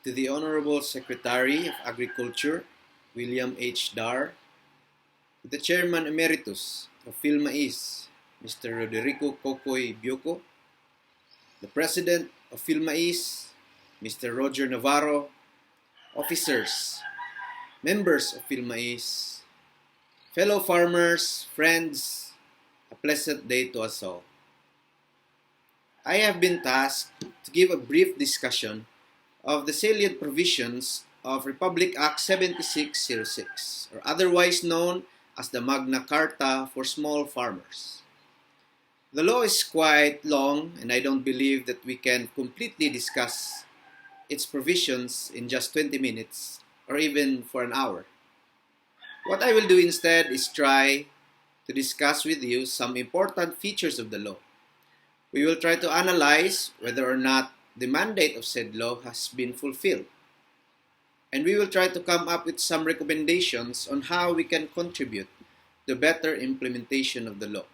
to the Honorable Secretary of Agriculture, William H. Dar, to the Chairman Emeritus of PhilMais, Mr. Roderico Cocoy Bioco, the President of PhilMais, Mr. Roger Navarro, officers, members of PhilMais, fellow farmers, friends, a pleasant day to us all. I have been tasked to give a brief discussion of the salient provisions of Republic Act 7606, or otherwise known as the Magna Carta for small farmers. The law is quite long, and I don't believe that we can completely discuss its provisions in just 20 minutes or even for an hour. What I will do instead is try to discuss with you some important features of the law. We will try to analyze whether or not the mandate of said law has been fulfilled. And we will try to come up with some recommendations on how we can contribute to better implementation of the law.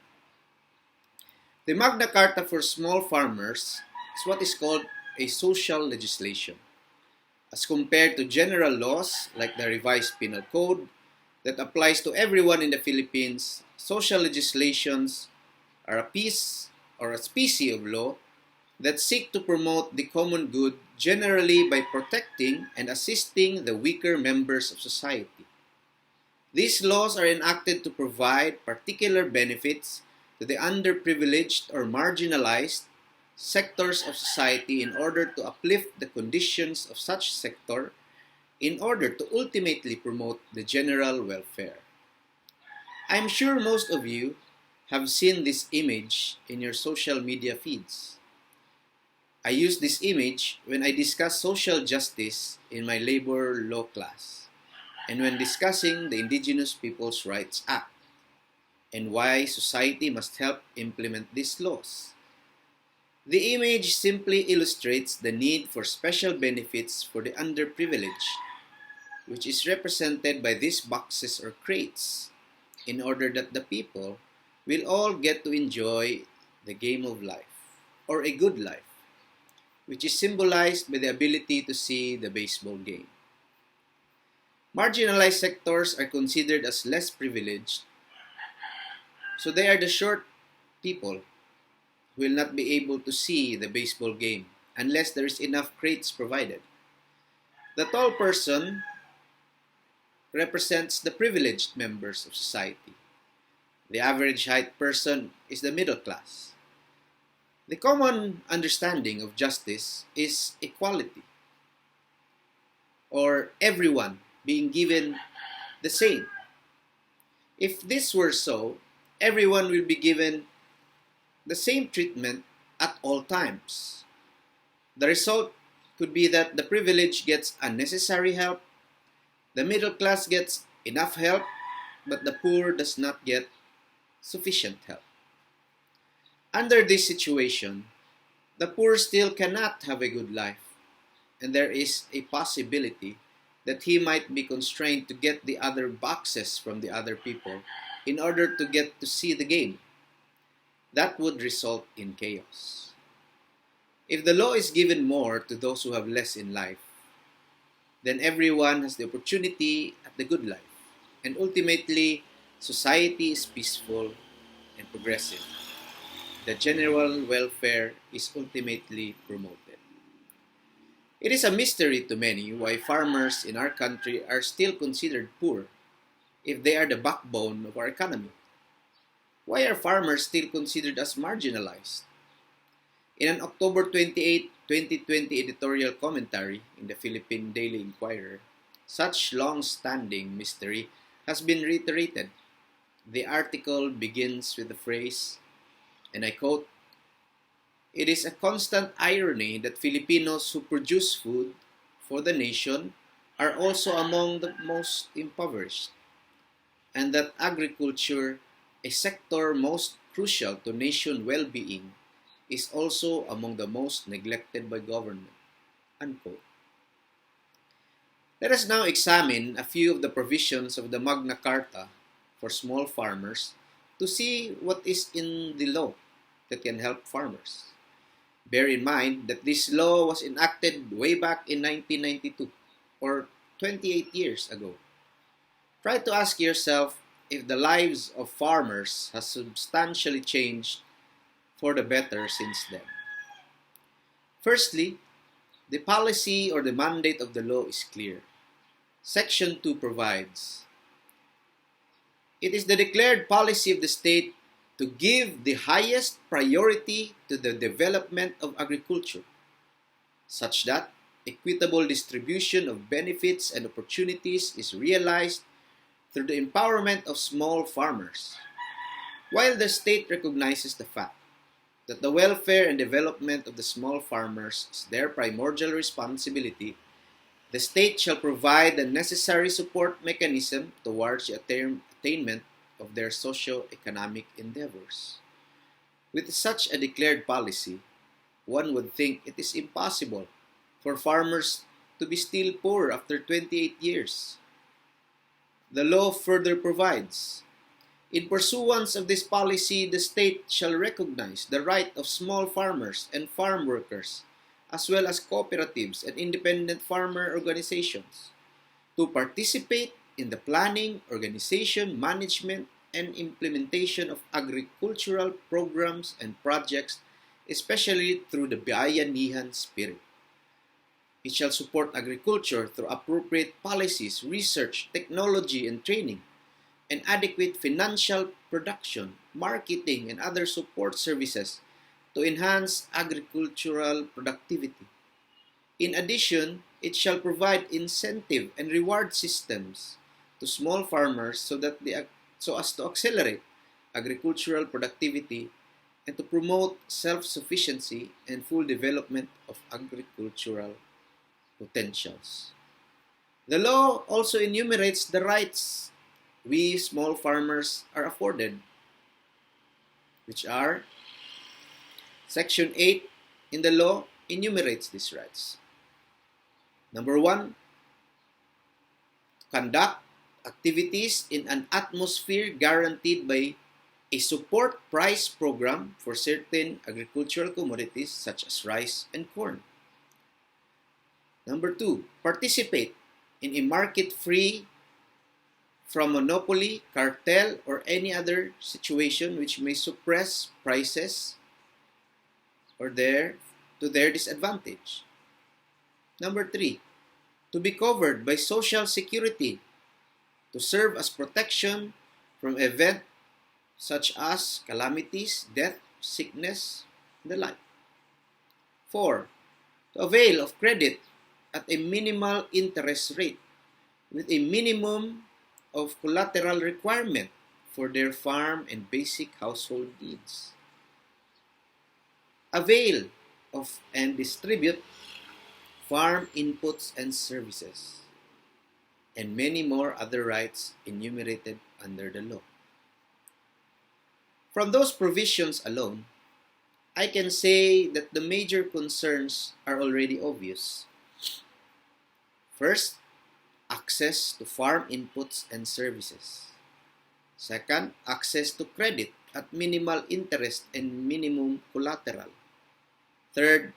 The Magna Carta for small farmers is what is called a social legislation, as compared to general laws like the revised penal code that applies to everyone in the Philippines. Social legislations are a piece or a species of law that seek to promote the common good generally by protecting and assisting the weaker members of society. These laws are enacted to provide particular benefits to the underprivileged or marginalized sectors of society in order to uplift the conditions of such sector in order to ultimately promote the general welfare. I am sure most of you have seen this image in your social media feeds. I use this image when I discuss social justice in my labor law class and when discussing the Indigenous Peoples' Rights Act and why society must help implement these laws. The image simply illustrates the need for special benefits for the underprivileged, which is represented by these boxes or crates, in order that the people will all get to enjoy the game of life, or a good life, which is symbolized by the ability to see the baseball game. Marginalized sectors are considered as less privileged, so they are the short people who will not be able to see the baseball game unless there is enough crates provided. The tall person represents the privileged members of society. The average height person is the middle class. The common understanding of justice is equality, or everyone being given the same. If this were so, everyone will be given the same treatment at all times. The result could be that the privileged gets unnecessary help, the middle class gets enough help, but the poor does not get sufficient help. Under this situation, the poor still cannot have a good life, and there is a possibility that he might be constrained to get the other boxes from the other people in order to get to see the game. That would result in chaos. If the law is given more to those who have less in life, then everyone has the opportunity at the good life, and ultimately, society is peaceful and progressive. The general welfare is ultimately promoted. It is a mystery to many why farmers in our country are still considered poor if they are the backbone of our economy. Why are farmers still considered as marginalized? In an October 28, 2020 editorial commentary in the Philippine Daily Inquirer, such long-standing mystery has been reiterated. The article begins with the phrase, and I quote, "It is a constant irony that Filipinos who produce food for the nation are also among the most impoverished, and that agriculture, a sector most crucial to nation well-being, is also among the most neglected by government." Unquote. Let us now examine a few of the provisions of the Magna Carta for small farmers to see what is in the law that can help farmers. Bear in mind that this law was enacted way back in 1992, or 28 years ago. Try to ask yourself if the lives of farmers has substantially changed for the better since then. Firstly, the policy or the mandate of the law is clear. Section 2 provides, it is the declared policy of the state to give the highest priority to the development of agriculture, such that equitable distribution of benefits and opportunities is realized through the empowerment of small farmers. While the state recognizes the fact that the welfare and development of the small farmers is their primordial responsibility, the state shall provide the necessary support mechanism towards the attainment of their socio-economic endeavors. With such a declared policy, one would think it is impossible for farmers to be still poor after 28 years. The law further provides, in pursuance of this policy, the state shall recognize the right of small farmers and farm workers, as well as cooperatives and independent farmer organizations, to participate in the planning, organization, management, and implementation of agricultural programs and projects, especially through the Bayanihan spirit. It shall support agriculture through appropriate policies, research, technology, and training, and adequate financial production, marketing, and other support services to enhance agricultural productivity. In addition, it shall provide incentive and reward systems to small farmers so as to accelerate agricultural productivity and to promote self-sufficiency and full development of agricultural potentials. The law also enumerates the rights we small farmers are afforded, which are Section 8 in the law enumerates these rights. Number 1, conduct activities in an atmosphere guaranteed by a support price program for certain agricultural commodities such as rice and corn. Number 2, participate in a market free from monopoly, cartel, or any other situation which may suppress prices or to their disadvantage. Number 3, to be covered by Social Security to serve as protection from events such as calamities, death, sickness, and the like. 4, to avail of credit at a minimal interest rate with a minimum of collateral requirement for their farm and basic household needs. Avail of and distribute farm inputs and services, and many more other rights enumerated under the law. From those provisions alone, I can say that the major concerns are already obvious. First, access to farm inputs and services. Second, access to credit at minimal interest and minimum collateral. Third,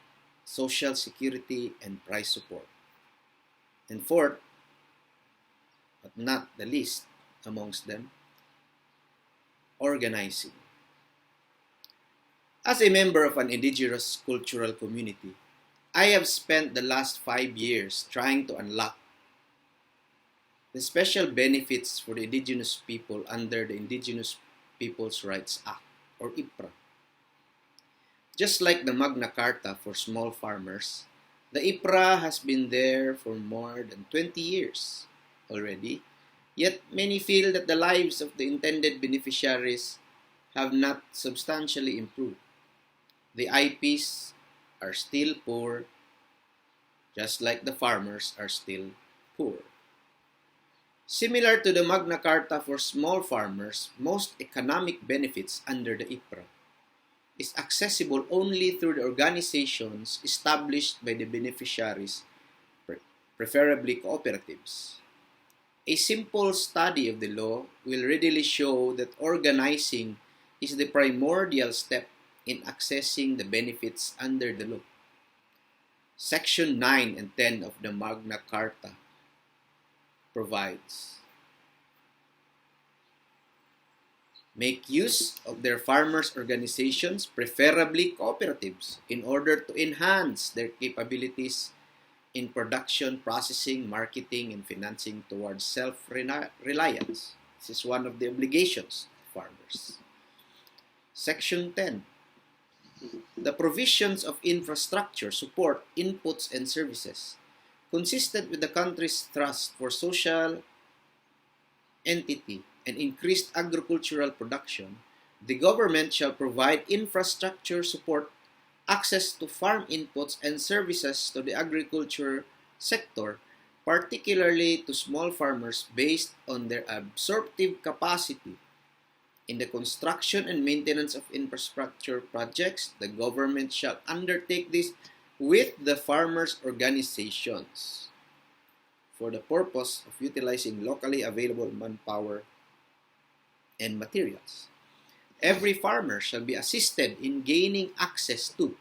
Social Security and price support. And fourth, but not the least amongst them, organizing. As a member of an indigenous cultural community, I have spent the last 5 years trying to unlock the special benefits for the indigenous people under the Indigenous Peoples' Rights Act, or IPRA. Just like the Magna Carta for small farmers, the IPRA has been there for more than 20 years already, yet many feel that the lives of the intended beneficiaries have not substantially improved. The IPs are still poor, just like the farmers are still poor. Similar to the Magna Carta for small farmers, most economic benefits under the IPRA is accessible only through the organizations established by the beneficiaries, preferably cooperatives. A simple study of the law will readily show that organizing is the primordial step in accessing the benefits under the law. Section 9 and 10 of the Magna Carta provides, make use of their farmers' organizations, preferably cooperatives, in order to enhance their capabilities in production, processing, marketing, and financing towards self-reliance. This is one of the obligations of farmers. Section 10. The provisions of infrastructure, support, inputs, and services consistent with the country's thrust for social entity and increased agricultural production, the government shall provide infrastructure support, access to farm inputs and services to the agriculture sector, particularly to small farmers based on their absorptive capacity. In the construction and maintenance of infrastructure projects, the government shall undertake this with the farmers' organizations for the purpose of utilizing locally available manpower and materials. Every farmer shall be assisted in gaining access to,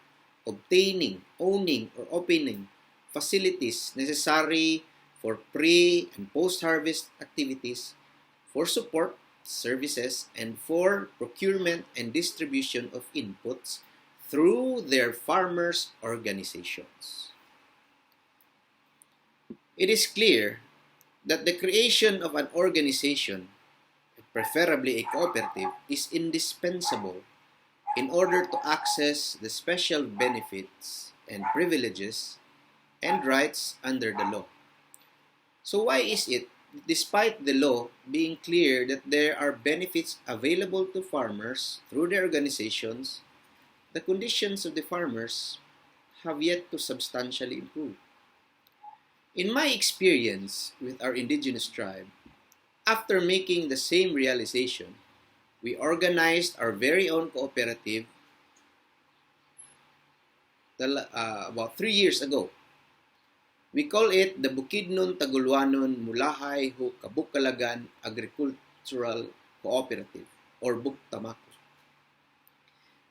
obtaining, owning, or opening facilities necessary for pre- and post-harvest activities, for support, services, and for procurement and distribution of inputs through their farmers' organizations. It is clear that the creation of an organization, preferably a cooperative, is indispensable in order to access the special benefits and privileges and rights under the law. So why is it, despite the law being clear that there are benefits available to farmers through their organizations, the conditions of the farmers have yet to substantially improve? In my experience with our indigenous tribe, after making the same realization, we organized our very own cooperative about 3 years ago. We call it the Bukidnon Tagulwanon Mulahay Hu Kabukalagan Agricultural Cooperative, or BUKTAMACO.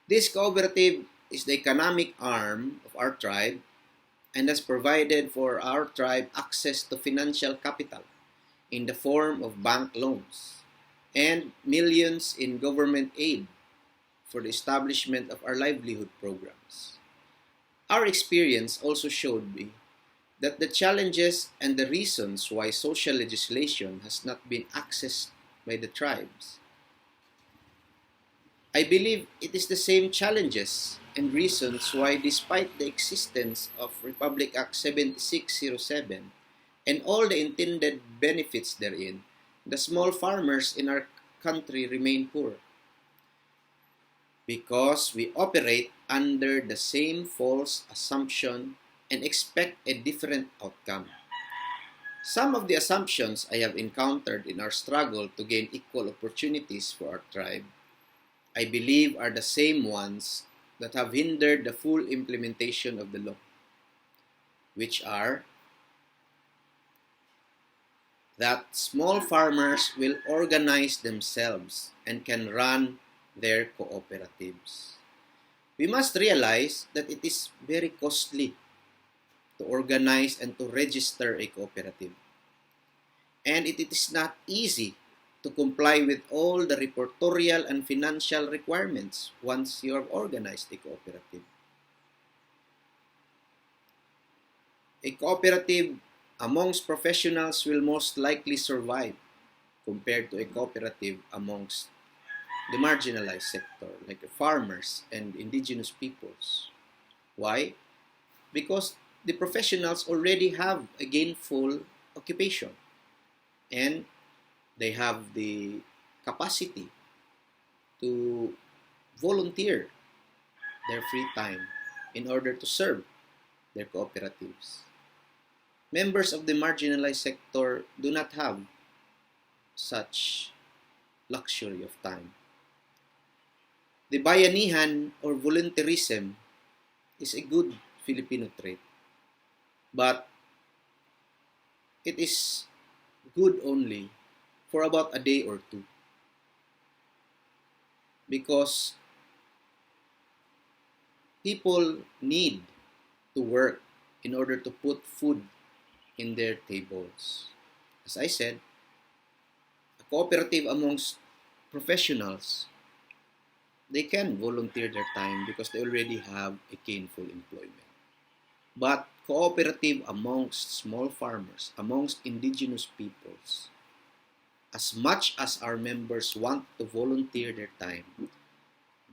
This cooperative is the economic arm of our tribe and has provided for our tribe access to financial capital in the form of bank loans and millions in government aid for the establishment of our livelihood programs. Our experience also showed me that the challenges and the reasons why social legislation has not been accessed by the tribes. I believe it is the same challenges and reasons why, despite the existence of Republic Act 7607 and all the intended benefits therein, the small farmers in our country remain poor. Because we operate under the same false assumption and expect a different outcome. Some of the assumptions I have encountered in our struggle to gain equal opportunities for our tribe, I believe, are the same ones that have hindered the full implementation of the law, which are that small farmers will organize themselves and can run their cooperatives. We must realize that it is very costly to organize and to register a cooperative. And it is not easy to comply with all the reportorial and financial requirements once you have organized a cooperative. A cooperative amongst professionals will most likely survive compared to a cooperative amongst the marginalized sector, like the farmers and indigenous peoples. Why? Because the professionals already have a gainful occupation and they have the capacity to volunteer their free time in order to serve their cooperatives. Members of the marginalized sector do not have such luxury of time. The bayanihan or volunteerism is a good Filipino trait, but it is good only for about a day or two, because people need to work in order to put food in their tables. As I said, a cooperative amongst professionals, they can volunteer their time because they already have a gainful employment. But cooperative amongst small farmers, amongst indigenous peoples, as much as our members want to volunteer their time,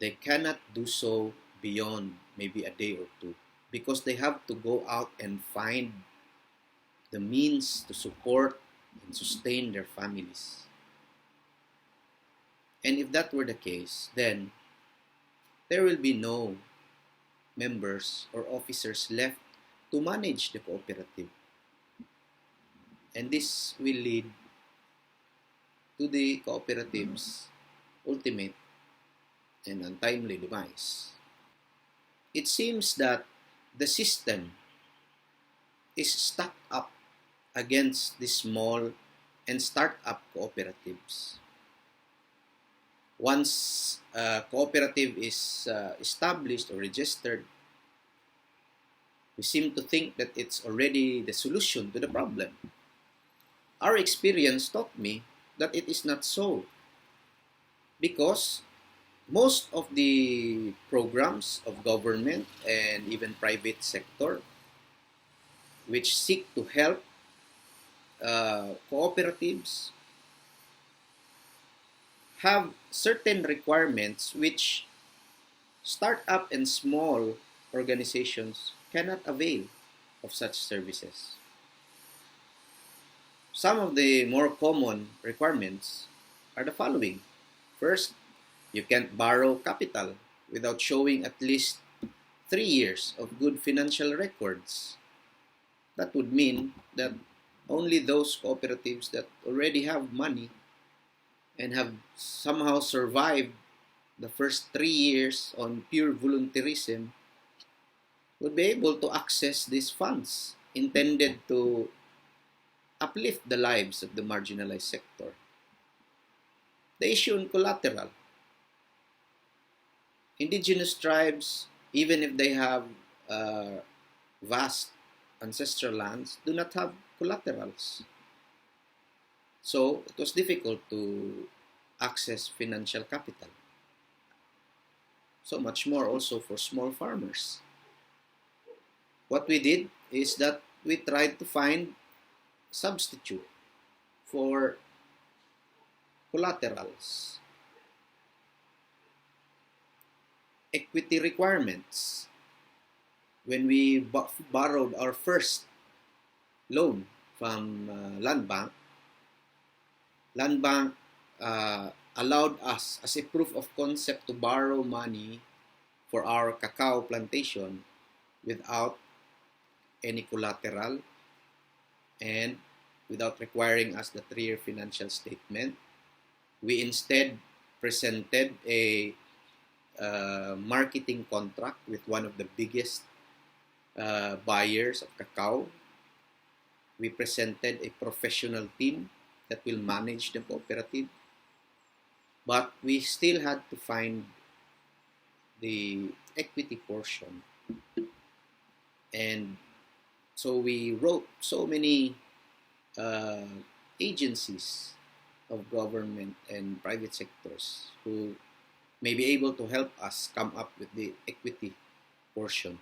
they cannot do so beyond maybe a day or two because they have to go out and find the means to support and sustain their families. And if that were the case, then there will be no members or officers left to manage the cooperative. And this will lead to the cooperative's ultimate and untimely demise. It seems that the system is stacked up against the small and start-up cooperatives. Once a cooperative is established or registered, we seem to think that it's already the solution to the problem. Our experience taught me that it is not so, because most of the programs of government and even private sector which seek to help cooperatives have certain requirements which start-up and small organizations cannot avail of such services. Some of the more common requirements are the following. First, you can't borrow capital without showing at least 3 years of good financial records. That would mean that only those cooperatives that already have money and have somehow survived the first 3 years on pure volunteerism would be able to access these funds intended to uplift the lives of the marginalized sector. The issue on collateral. Indigenous tribes, even if they have vast ancestral lands, do not have collaterals. So it was difficult to access financial capital. So much more also for small farmers. What we did is that we tried to find substitute for collaterals. Equity requirements. When we borrowed our first loan from Land Bank allowed us as a proof of concept to borrow money for our cacao plantation without any collateral and without requiring us the 3-year financial statement. We instead presented a marketing contract with one of the biggest buyers of cacao. We presented a professional team that will manage the cooperative, but we still had to find the equity portion. And so we wrote so many agencies of government and private sectors who may be able to help us come up with the equity portion.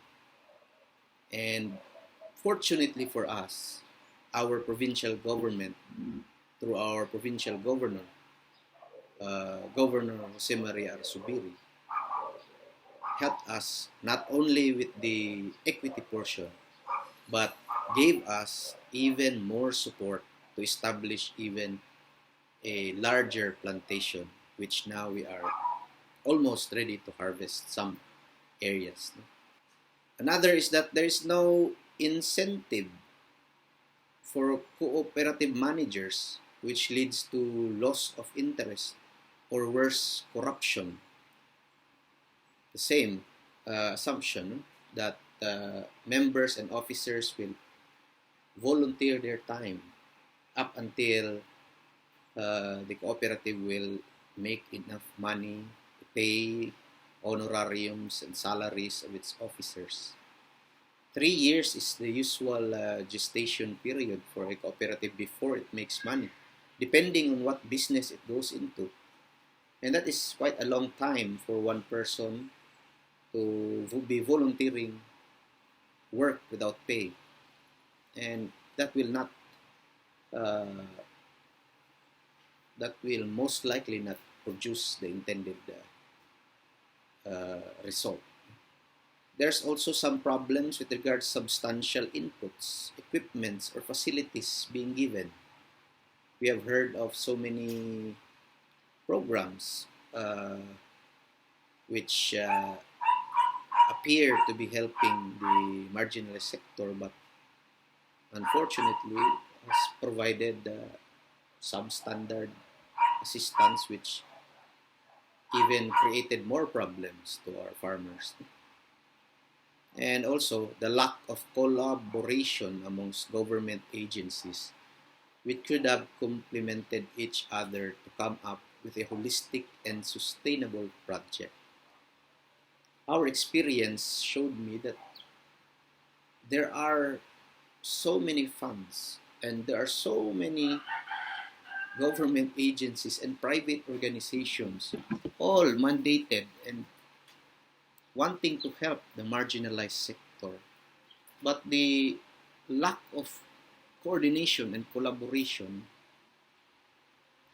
And fortunately for us, our provincial government, through our provincial governor, Governor Jose Maria Arzubiri, helped us not only with the equity portion, but gave us even more support to establish even a larger plantation, which now we are almost ready to harvest some areas. Another is that there is no incentive for cooperative managers, which leads to loss of interest or worse, corruption. The same assumption that members and officers will volunteer their time up until the cooperative will make enough money to pay honorariums and salaries of its officers. 3 years is the usual gestation period for a cooperative before it makes money, depending on what business it goes into. And that is quite a long time for one person to be volunteering work without pay. And that will not, uh, that will most likely not produce the intended result. There's also some problems with regards to substantial inputs, equipments, or facilities being given. We have heard of so many programs which appear to be helping the marginalized sector, but unfortunately has provided substandard assistance, which even created more problems to our farmers. And also the lack of collaboration amongst government agencies, which could have complemented each other to come up with a holistic and sustainable project. Our experience showed me that there are so many funds and there are so many government agencies and private organizations all mandated and wanting to help the marginalized sector. But the lack of coordination and collaboration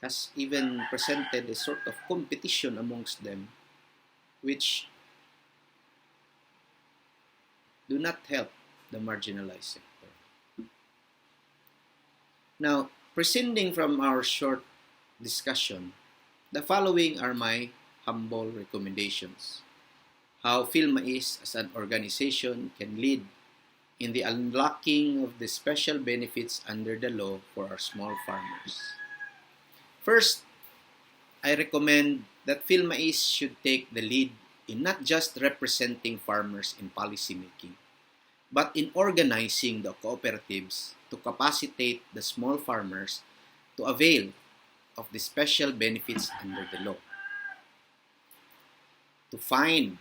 has even presented a sort of competition amongst them, which do not help the marginalized sector. Now, prescinding from our short discussion, the following are my humble recommendations. How PhilMais as an organization can lead in the unlocking of the special benefits under the law for our small farmers. First, I recommend that PhilMais should take the lead in not just representing farmers in policy making, but in organizing the cooperatives to capacitate the small farmers to avail of the special benefits under the law. To find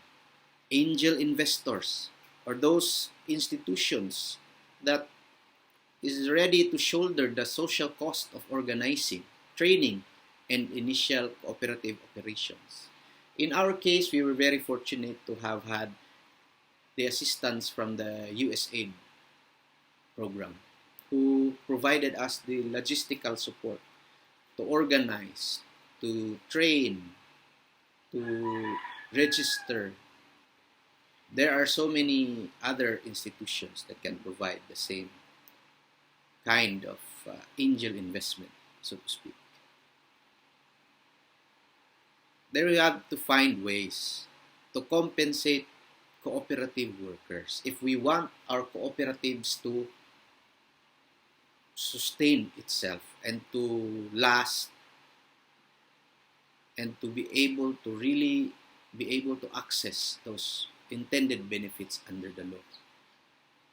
angel investors or those institutions that is ready to shoulder the social cost of organizing, training, and initial cooperative operations. In our case, we were very fortunate to have had the assistance from the USAID program, who provided us the logistical support to organize, to train, to register. There are so many other institutions that can provide the same kind of angel investment, so to speak. There we have to find ways to compensate cooperative workers. If we want our cooperatives to sustain itself and to last and to be able to really be able to access those intended benefits under the law.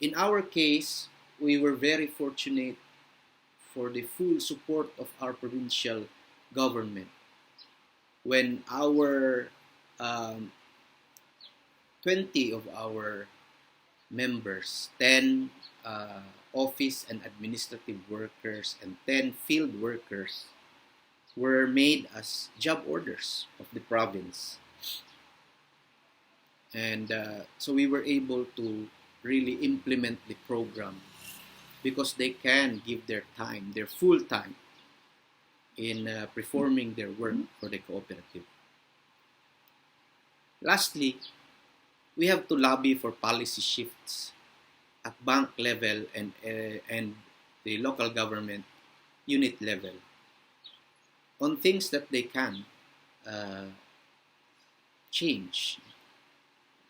In our case, we were very fortunate for the full support of our provincial government when our 20 of our members, 10 office and administrative workers, and 10 field workers were made as job orders of the province. And so we were able to really implement the program because they can give their time, their full time, in performing their work for the cooperative. Lastly, we have to lobby for policy shifts at bank level and the local government unit level on things that they can change.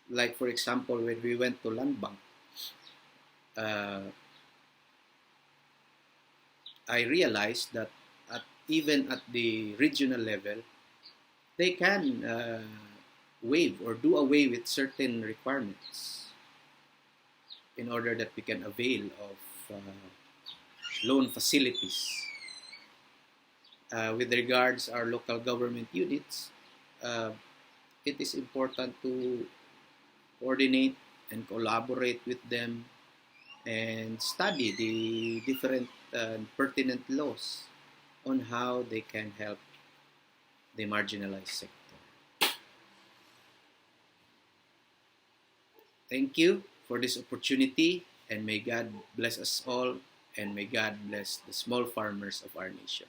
Like, for example, when we went to Land Bank, I realized that even at the regional level, they can waive or do away with certain requirements in order that we can avail of loan facilities. With regards our local government units, it is important to coordinate and collaborate with them and study the different pertinent laws on how they can help the marginalized sector. Thank you for this opportunity, and may God bless us all, and may God bless the small farmers of our nation.